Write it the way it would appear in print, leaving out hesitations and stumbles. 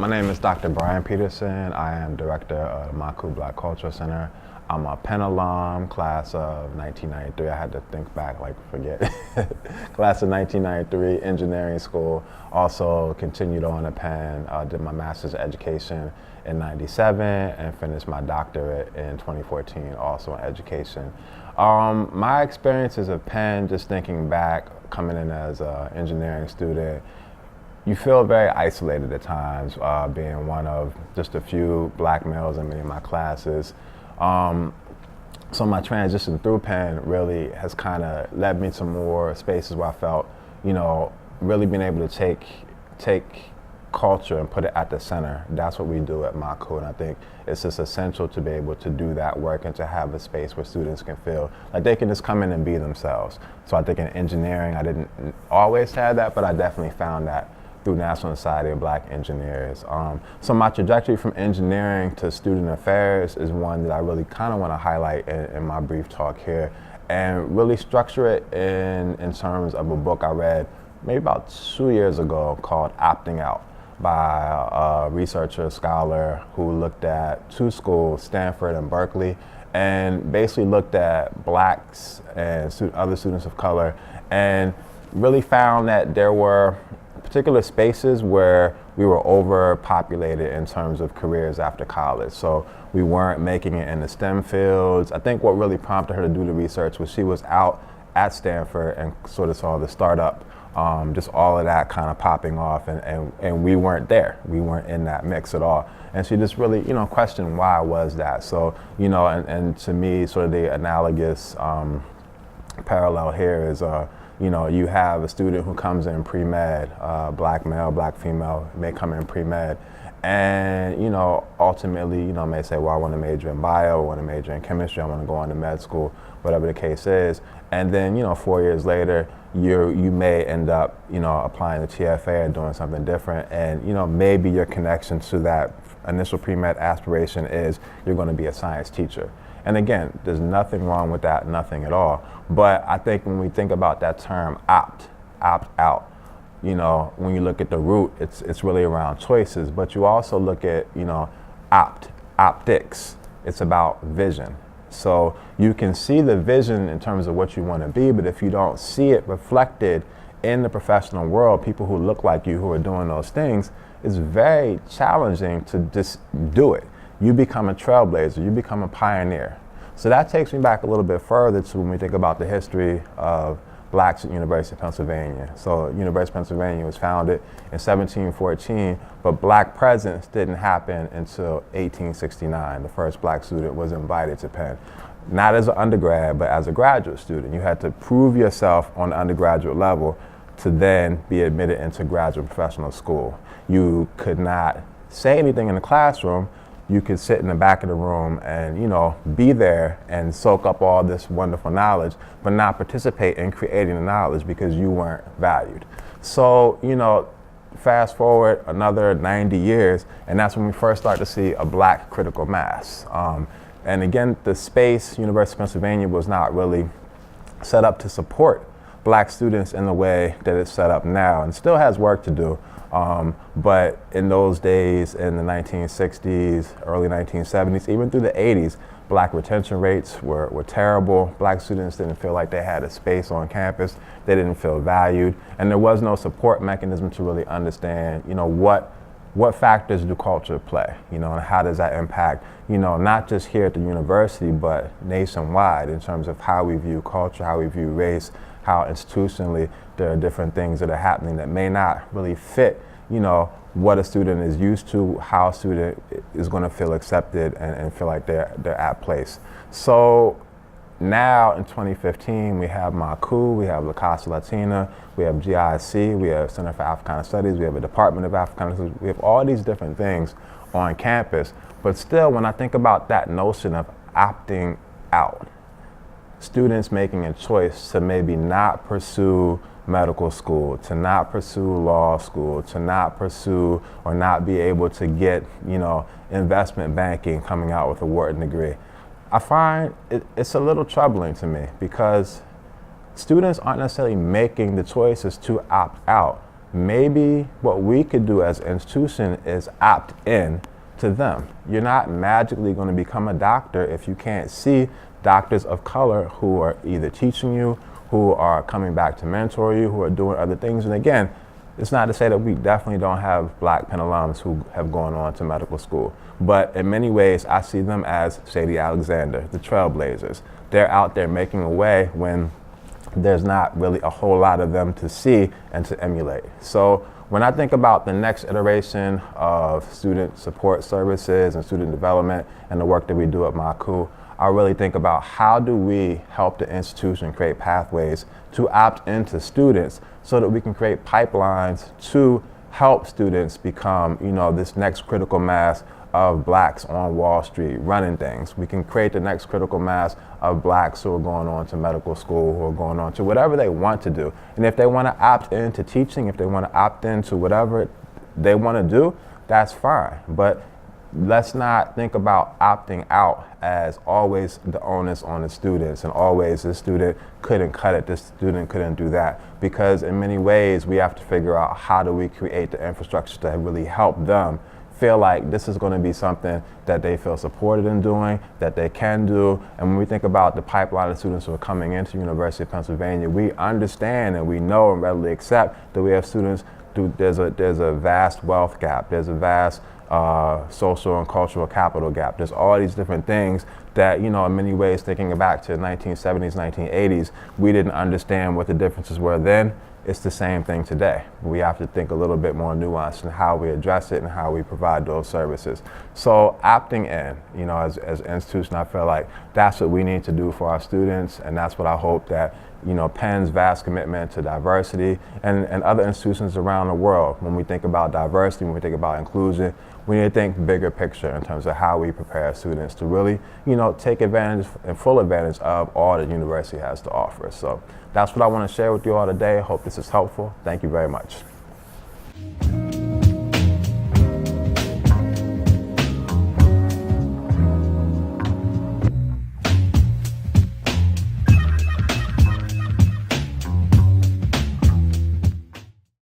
name is Dr. Brian Peterson. I am director of the Maku Black Cultural Center. I'm a Penn alum, class of 1993. I had to think back, like forget. Class of 1993, engineering school. Also continued on at Penn, did my master's of education in 97 and finished my doctorate in 2014, also in education. My experiences at Penn, just thinking back, coming in as an engineering student, you feel very isolated at times, being one of just a few black males in many of my classes. So my transition through Penn really has kind of led me to more spaces where I felt, really being able to take culture and put it at the center. That's what we do at Maku, and I think it's just essential to be able to do that work and to have a space where students can feel like they can just come in and be themselves. So I think in engineering, I didn't always have that, but I definitely found that through National Society of Black Engineers. So my trajectory from engineering to student affairs is one that I really kind of want to highlight in my brief talk here, and really structure it in terms of a book I read maybe about 2 years ago called Opting Out, by a researcher, scholar who looked at two schools, Stanford and Berkeley, and basically looked at blacks and other students of color, and really found that there were particular spaces where we were overpopulated in terms of careers after college. So we weren't making it in the STEM fields. I think what really prompted her to do the research was she was out at Stanford and sort of saw the startup, just all of that kind of popping off, and we weren't there. We weren't in that mix at all. And she just really, questioned why was that. So, and to me, sort of the analogous parallel here is, you have a student who comes in pre-med, black male, black female, may come in pre-med, and ultimately, may say, well, I want to major in bio, I want to major in chemistry, I want to go on to med school, whatever the case is. And then, 4 years later, you may end up, applying to TFA and doing something different, and maybe your connection to that initial pre-med aspiration is you're going to be a science teacher. And again, there's nothing wrong with that, nothing at all. But I think when we think about that term opt out, when you look at the root, it's really around choices, but you also look at, optics. It's about vision. So you can see the vision in terms of what you want to be, but if you don't see it reflected in the professional world, people who look like you who are doing those things, it's very challenging to just do it. You become a trailblazer, you become a pioneer. So that takes me back a little bit further to when we think about the history of blacks at University of Pennsylvania. So University of Pennsylvania was founded in 1714, but black presence didn't happen until 1869. The first black student was invited to Penn. Not as an undergrad, but as a graduate student. You had to prove yourself on the undergraduate level to then be admitted into graduate professional school. You could not say anything in the classroom. You could sit in the back of the room and, be there and soak up all this wonderful knowledge, but not participate in creating the knowledge because you weren't valued. So, fast forward another 90 years, and that's when we first start to see a black critical mass. And again, the space, University of Pennsylvania, was not really set up to support black students in the way that it's set up now, and still has work to do. But in those days, in the 1960s, early 1970s, even through the 80s, black retention rates were terrible. Black students didn't feel like they had a space on campus. They didn't feel valued. And there was no support mechanism to really understand, what factors do culture play, and how does that impact, not just here at the university, but nationwide in terms of how we view culture, how we view race, how institutionally there are different things that are happening that may not really fit, what a student is used to, how a student is going to feel accepted and feel like they're at place. So now in 2015, we have Maku, we have La Casa Latina, we have GIC, we have Center for Africana Studies, we have a Department of Africana Studies, we have all these different things on campus. But still, when I think about that notion of opting out, students making a choice to maybe not pursue medical school, to not pursue law school, to not pursue or not be able to get, investment banking coming out with a Wharton degree. I find it's a little troubling to me because students aren't necessarily making the choices to opt out. maybe what we could do as an institution is opt in to them. You're not magically going to become a doctor if you can't see doctors of color who are either teaching you, who are coming back to mentor you, who are doing other things. And again, it's not to say that we definitely don't have Black Penn alums who have gone on to medical school, but in many ways I see them as Sadie Alexander, the trailblazers. They're out there making a way when there's not really a whole lot of them to see and to emulate. So when I think about the next iteration of student support services and student development and the work that we do at MACU, I really think about how do we help the institution create pathways to opt into students so that we can create pipelines to help students become, this next critical mass of Blacks on Wall Street running things. We can create the next critical mass of Blacks who are going on to medical school, who are going on to whatever they want to do. And if they want to opt into teaching, if they want to opt into whatever they want to do, that's fine. But let's not think about opting out as always the onus on the students and always the student couldn't cut it, this student couldn't do that. Because in many ways we have to figure out how do we create the infrastructure to really help them feel like this is going to be something that they feel supported in doing, that they can do. And when we think about the pipeline of students who are coming into the University of Pennsylvania, we understand and we know and readily accept that we have students, there's a vast wealth gap, there's a vast social and cultural capital gap. There's all these different things that, in many ways, thinking back to the 1970s, 1980s, we didn't understand what the differences were then. It's the same thing today. We have to think a little bit more nuanced in how we address it and how we provide those services. So opting in, as an institution, I feel like that's what we need to do for our students, and that's what I hope that Penn's vast commitment to diversity and other institutions around the world. When we think about diversity, when we think about inclusion, we need to think bigger picture in terms of how we prepare students to really, take advantage and full advantage of all that university has to offer. So that's what I want to share with you all today. I hope this is helpful. Thank you very much.